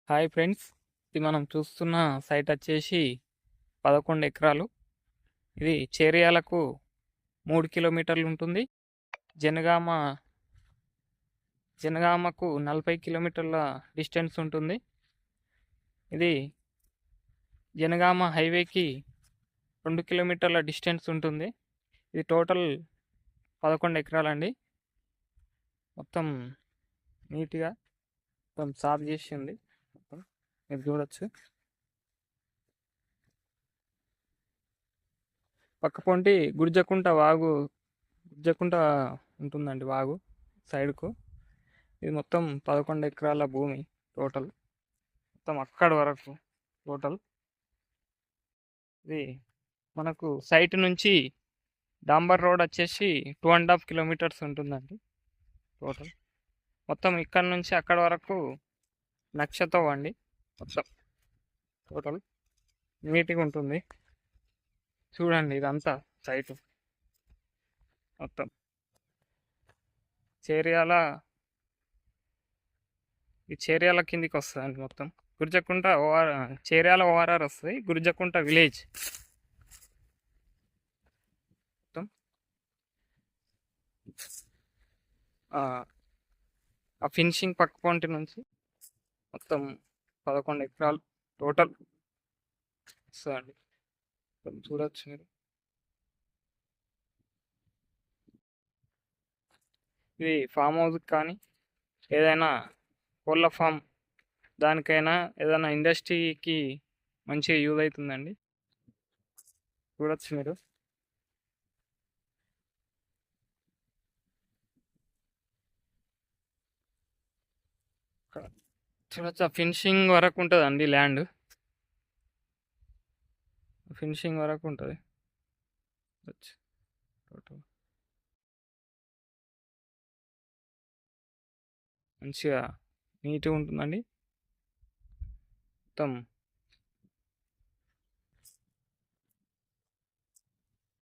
Hi friends, ఇది మనం చూస్తున్న సైట్ వచ్చేసి 11 ఎకరాలు. ఇది చేర్యాలకు 3 కిలోమీటర్లు ఉంటుంది. జనగామ జనగామకు 40 కిలోమీటర్ల డిస్టెన్స్ ఉంటుంది. ఇది జనగామ హైవేకి 2 కిలోమీటర్ల డిస్టెన్స్ ఉంటుంది. ఇది టోటల్ 11 ఎకరాలండి. మొత్తం నీట్గా మొత్తం సాఫ్ చేసి ఉంది. మొత్తం మీరు చూడొచ్చు. పక్కపొంటి గుర్జకుంట ఉంటుందండి వాగు సైడ్కు. ఇది మొత్తం 11 ఎకరాల భూమి టోటల్. మొత్తం అక్కడి వరకు టోటల్. ఇది మనకు సైట్ నుంచి డాంబర్ రోడ్ వచ్చేసి 2.5 కిలోమీటర్స్ ఉంటుందండి టోటల్. మొత్తం ఇక్కడ నుంచి అక్కడ వరకు నక్షతో అండి. మొత్తం టోటల్ నీట్గా ఉంటుంది. చూడండి, ఇదంతా సైటు మొత్తం చేర్యాల కిందికి వస్తుందండి. మొత్తం గుర్జకుంట చేర్యాల ఓఆర్ఆర్ వస్తుంది. గుర్జకుంట విలేజ్ మొత్తం. ఆ ఫినిషింగ్ పక్క పొంటి నుంచి మొత్తం 11 ఎకరాలు టోటల్ వస్తుందండి. చూడొచ్చు మీరు. ఇది ఫామ్ హౌస్ కానీ ఏదైనా కోళ్ళ ఫామ్ దానికైనా ఏదైనా ఇండస్ట్రీకి మంచిగా యూజ్ అవుతుందండి. చూడొచ్చు మీరు. చూడొచ్చు, ఫినిషింగ్ వరకు ఉంటుందండి. ల్యాండ్ ఫినిషింగ్ వరకు ఉంటుంది. టోటల్ మంచిగా నీట్గా ఉంటుందండి. మొత్తం